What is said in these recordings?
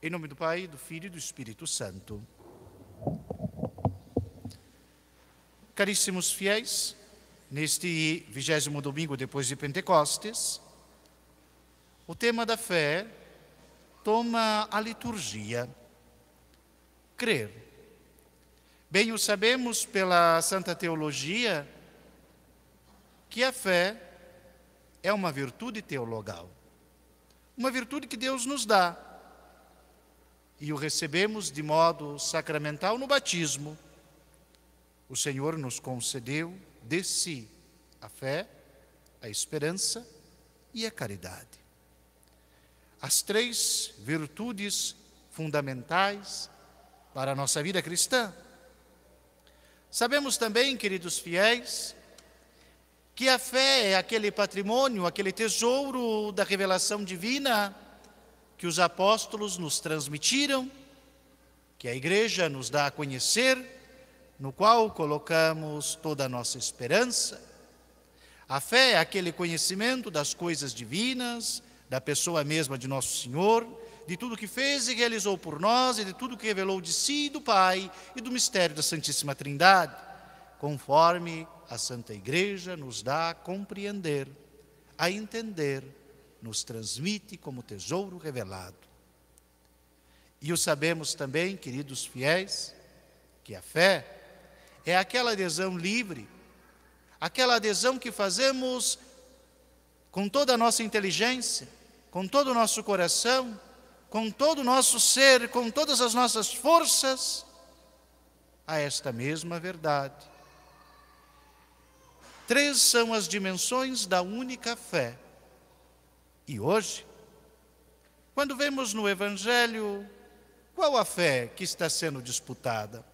Em nome do Pai, do Filho e do Espírito Santo. Caríssimos fiéis, neste 20º domingo depois de Pentecostes, o tema da fé toma a liturgia. Crer. Bem o sabemos pela Santa Teologia que a fé é uma virtude teologal, uma virtude que Deus nos dá, e o recebemos de modo sacramental no batismo. O Senhor nos concedeu de si a fé, a esperança e a caridade. As três virtudes fundamentais para a nossa vida cristã. Sabemos também, queridos fiéis, que a fé é aquele patrimônio, aquele tesouro da revelação divina que os apóstolos nos transmitiram, que a Igreja nos dá a conhecer, no qual colocamos toda a nossa esperança. A fé é aquele conhecimento das coisas divinas, da pessoa mesma de Nosso Senhor, de tudo que fez e realizou por nós e de tudo que revelou de si e do Pai e do mistério da Santíssima Trindade, conforme a Santa Igreja nos dá a compreender, a entender, nos transmite como tesouro revelado. E o sabemos também, queridos fiéis, que a fé é aquela adesão livre, aquela adesão que fazemos com toda a nossa inteligência, com todo o nosso coração, com todo o nosso ser, com todas as nossas forças, a esta mesma verdade. Três são as dimensões da única fé. E hoje, quando vemos no Evangelho, qual a fé que está sendo disputada?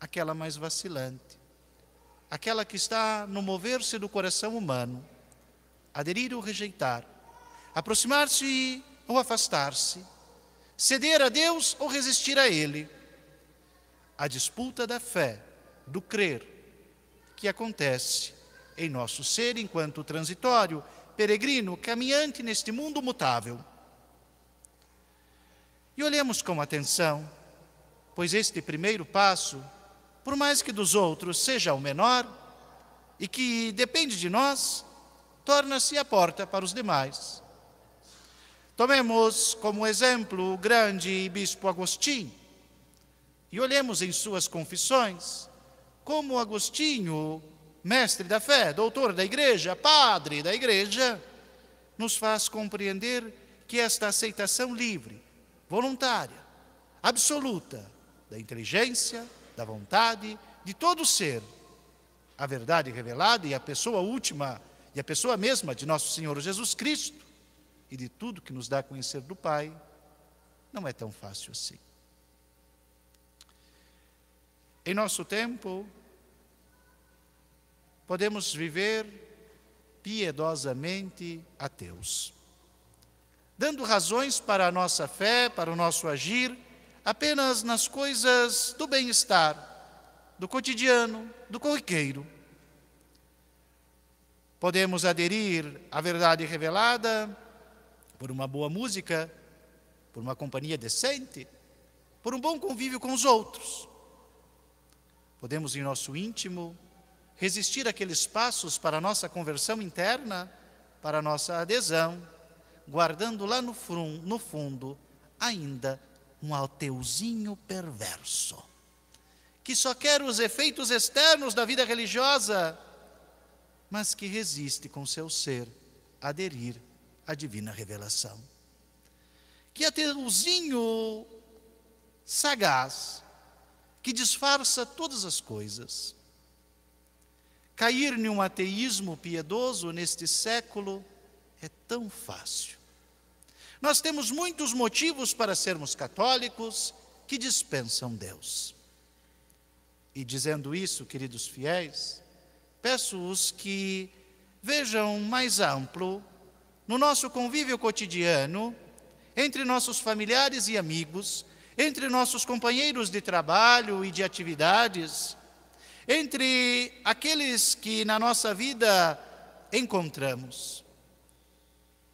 Aquela mais vacilante, aquela que está no mover-se do coração humano, aderir ou rejeitar, aproximar-se ou afastar-se, ceder a Deus ou resistir a Ele. A disputa da fé, do crer, que acontece em nosso ser enquanto transitório, peregrino, caminhante neste mundo mutável. E olhemos com atenção, pois este primeiro passo, por mais que dos outros seja o menor, e que depende de nós, torna-se a porta para os demais. Tomemos como exemplo o grande bispo Agostinho, e olhemos em suas confissões, como Agostinho, mestre da fé, doutor da Igreja, padre da Igreja, nos faz compreender que esta aceitação livre, voluntária, absoluta, da inteligência, da vontade, de todo o ser, a verdade revelada e a pessoa última, e a pessoa mesma de nosso Senhor Jesus Cristo, e de tudo que nos dá a conhecer do Pai, não é tão fácil assim. Em nosso tempo, podemos viver piedosamente ateus, dando razões para a nossa fé, para o nosso agir, apenas nas coisas do bem-estar, do cotidiano, do corriqueiro. Podemos aderir à verdade revelada por uma boa música, por uma companhia decente, por um bom convívio com os outros. Podemos, em nosso íntimo, resistir àqueles passos para a nossa conversão interna, para a nossa adesão, guardando lá no fundo ainda um ateuzinho perverso, que só quer os efeitos externos da vida religiosa, mas que resiste com seu ser a aderir à divina revelação. Que ateuzinho sagaz, que disfarça todas as coisas. Cair num ateísmo piedoso neste século é tão fácil. Nós temos muitos motivos para sermos católicos que dispensam Deus. E dizendo isso, queridos fiéis, peço-os que vejam mais amplo no nosso convívio cotidiano, entre nossos familiares e amigos, entre nossos companheiros de trabalho e de atividades, entre aqueles que na nossa vida encontramos.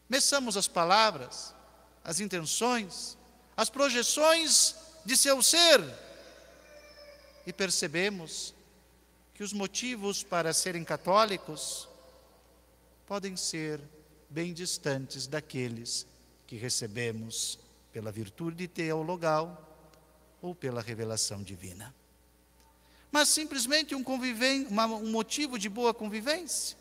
Meçamos as palavras, as intenções, as projeções de seu ser, e percebemos que os motivos para serem católicos podem ser bem distantes daqueles que recebemos pela virtude teologal ou pela revelação divina. Mas simplesmente um motivo de boa convivência.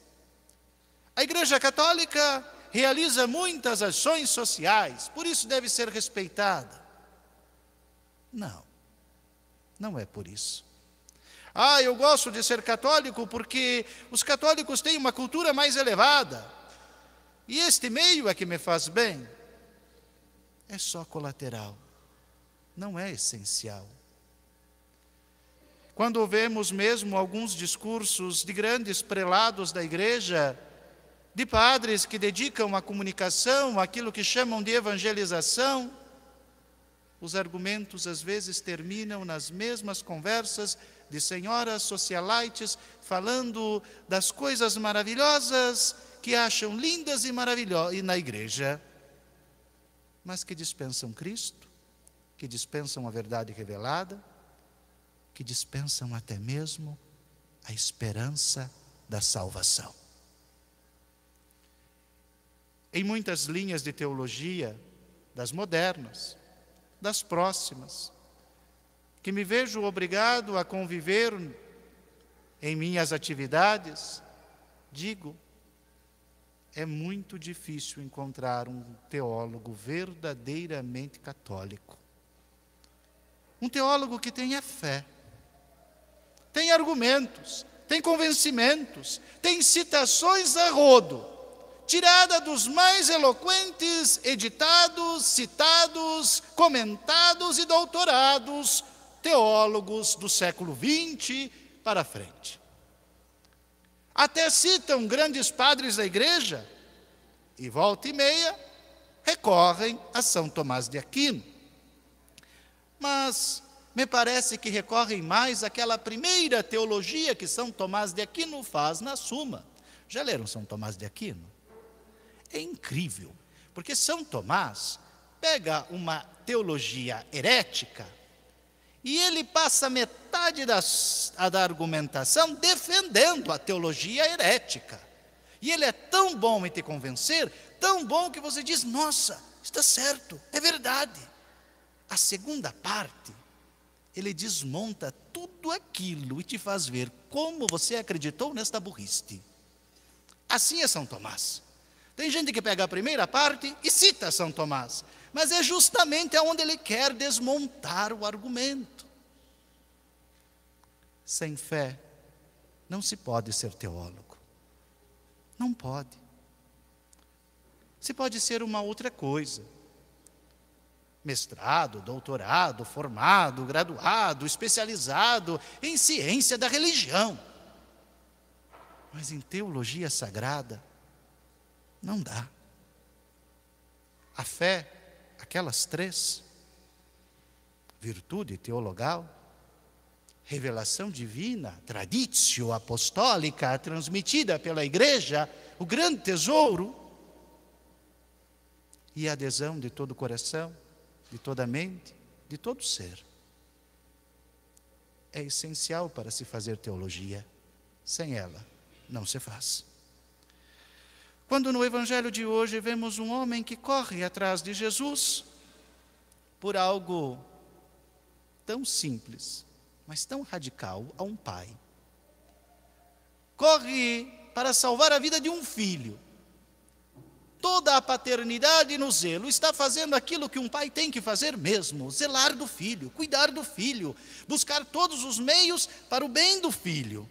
A Igreja Católica realiza muitas ações sociais, por isso deve ser respeitada. Não é por isso. Eu gosto de ser católico porque os católicos têm uma cultura mais elevada, e este meio é que me faz bem. É só colateral, não é essencial. Quando vemos mesmo alguns discursos de grandes prelados da igreja, de padres que dedicam a comunicação, aquilo que chamam de evangelização, os argumentos às vezes terminam nas mesmas conversas de senhoras socialites falando das coisas maravilhosas que acham lindas e maravilhosas na igreja, mas que dispensam Cristo, que dispensam a verdade revelada, que dispensam até mesmo a esperança da salvação. Em muitas linhas de teologia, das modernas, das próximas, que me vejo obrigado a conviver em minhas atividades, digo, é muito difícil encontrar um teólogo verdadeiramente católico. Um teólogo que tenha fé, tem argumentos, tem convencimentos, tem citações a rodo, tirada dos mais eloquentes editados, citados, comentados e doutorados teólogos do século XX para frente. Até citam grandes padres da igreja e volta e meia recorrem a São Tomás de Aquino. Mas me parece que recorrem mais àquela primeira teologia que São Tomás de Aquino faz na Suma. Já leram São Tomás de Aquino? É incrível, porque São Tomás pega uma teologia herética e ele passa metade da argumentação defendendo a teologia herética. E ele é tão bom em te convencer, tão bom que você diz, nossa, está certo, é verdade. A segunda parte, ele desmonta tudo aquilo e te faz ver como você acreditou nesta burrice. Assim é São Tomás. Tem gente que pega a primeira parte e cita São Tomás, mas é justamente aonde ele quer desmontar o argumento. Sem fé, não se pode ser teólogo. Não pode. Se pode ser uma outra coisa. Mestrado, doutorado, formado, graduado, especializado em ciência da religião. Mas em teologia sagrada, não dá. A fé, aquelas três, virtude teologal, revelação divina, traditio apostólica, transmitida pela igreja, o grande tesouro, e a adesão de todo o coração, de toda a mente, de todo o ser. É essencial para se fazer teologia. Sem ela, não se faz. Quando no Evangelho de hoje vemos um homem que corre atrás de Jesus por algo tão simples, mas tão radical, a um pai. Corre para salvar a vida de um filho. Toda a paternidade no zelo está fazendo aquilo que um pai tem que fazer mesmo, zelar do filho, cuidar do filho, buscar todos os meios para o bem do filho.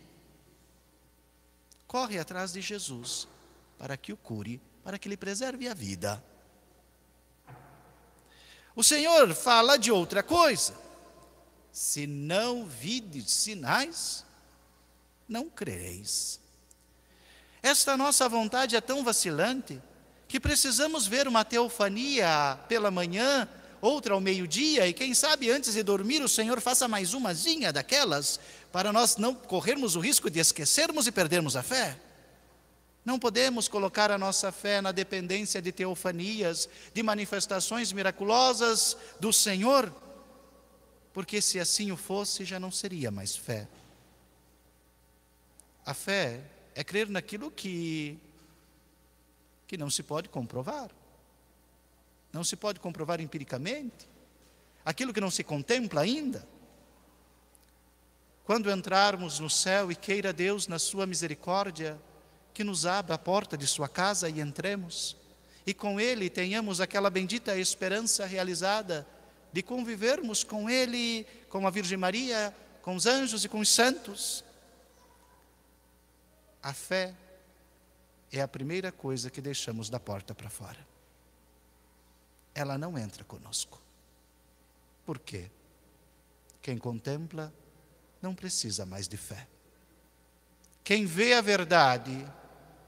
Corre atrás de Jesus para que o cure, para que lhe preserve a vida. O Senhor fala de outra coisa. Se não vides sinais, não crereis. Esta nossa vontade é tão vacilante que precisamos ver uma teofania pela manhã, outra ao meio-dia, e quem sabe antes de dormir o Senhor faça mais umazinha daquelas, para nós não corrermos o risco de esquecermos e perdermos a fé. Não podemos colocar a nossa fé na dependência de teofanias, de manifestações miraculosas do Senhor, porque se assim o fosse, já não seria mais fé. A fé é crer naquilo que não se pode comprovar. Não se pode comprovar empiricamente. Aquilo que não se contempla ainda. Quando entrarmos no céu e queira Deus, na sua misericórdia, que nos abra a porta de sua casa e entremos, e com Ele tenhamos aquela bendita esperança realizada de convivermos com Ele, com a Virgem Maria, com os anjos e com os santos. A fé é a primeira coisa que deixamos da porta para fora. Ela não entra conosco. Por quê? Quem contempla não precisa mais de fé. Quem vê a verdade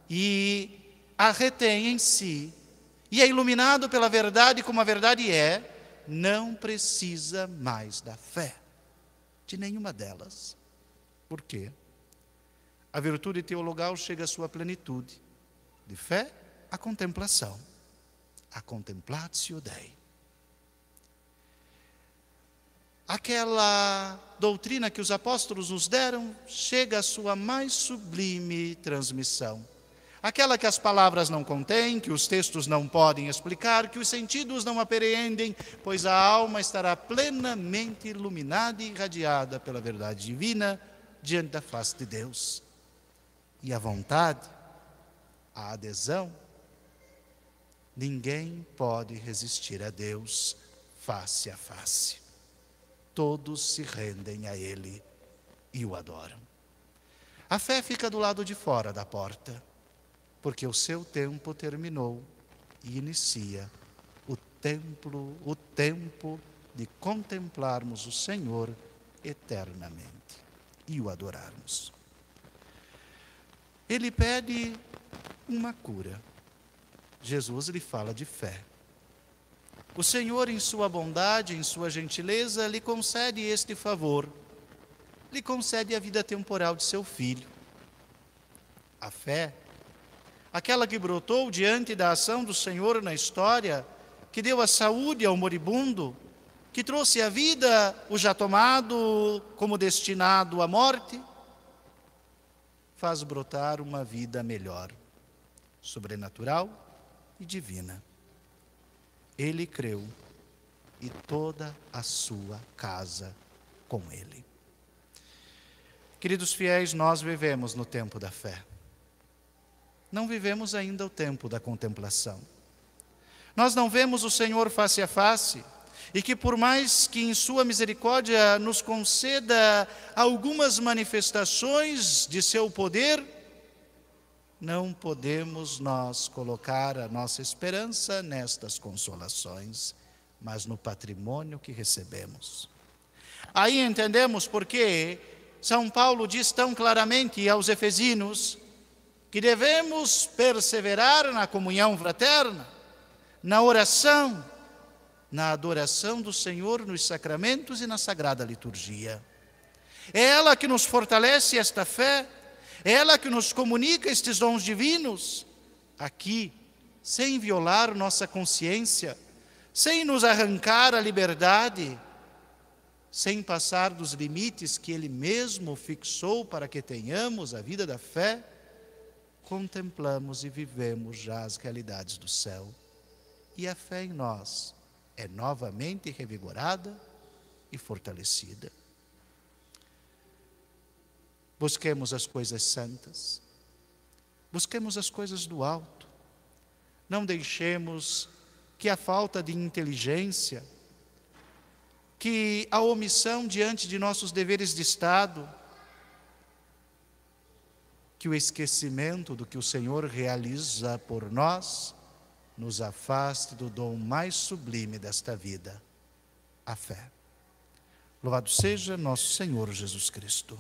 e a retém em si, e é iluminado pela verdade como a verdade é, não precisa mais da fé, de nenhuma delas. Por quê? A virtude teologal chega à sua plenitude, de fé à contemplação, a contemplatio Dei. Aquela doutrina que os apóstolos nos deram chega à sua mais sublime transmissão. Aquela que as palavras não contêm, que os textos não podem explicar, que os sentidos não apreendem, pois a alma estará plenamente iluminada e irradiada pela verdade divina diante da face de Deus. E a vontade, a adesão, ninguém pode resistir a Deus face a face. Todos se rendem a Ele e o adoram. A fé fica do lado de fora da porta, porque o seu tempo terminou e inicia o tempo de contemplarmos o Senhor eternamente e o adorarmos. Ele pede uma cura. Jesus lhe fala de fé. O Senhor, em sua bondade, em sua gentileza, lhe concede este favor. Lhe concede a vida temporal de seu filho. A fé, aquela que brotou diante da ação do Senhor na história, que deu a saúde ao moribundo, que trouxe à vida o já tomado como destinado à morte, faz brotar uma vida melhor, sobrenatural e divina. Ele creu e toda a sua casa com ele. Queridos fiéis, nós vivemos no tempo da fé. Não vivemos ainda o tempo da contemplação. Nós não vemos o Senhor face a face, e que por mais que em sua misericórdia nos conceda algumas manifestações de seu poder, não podemos nós colocar a nossa esperança nestas consolações, mas no patrimônio que recebemos. Aí entendemos porque São Paulo diz tão claramente aos Efesinos que devemos perseverar na comunhão fraterna, na oração, na adoração do Senhor nos sacramentos e na sagrada liturgia. É ela que nos fortalece esta fé, é ela que nos comunica estes dons divinos, aqui, sem violar nossa consciência, sem nos arrancar a liberdade, sem passar dos limites que Ele mesmo fixou para que tenhamos a vida da fé, contemplamos e vivemos já as realidades do céu. E a fé em nós é novamente revigorada e fortalecida. Busquemos as coisas santas, busquemos as coisas do alto, não deixemos que a falta de inteligência, que a omissão diante de nossos deveres de Estado, que o esquecimento do que o Senhor realiza por nós, nos afaste do dom mais sublime desta vida, a fé. Louvado seja nosso Senhor Jesus Cristo.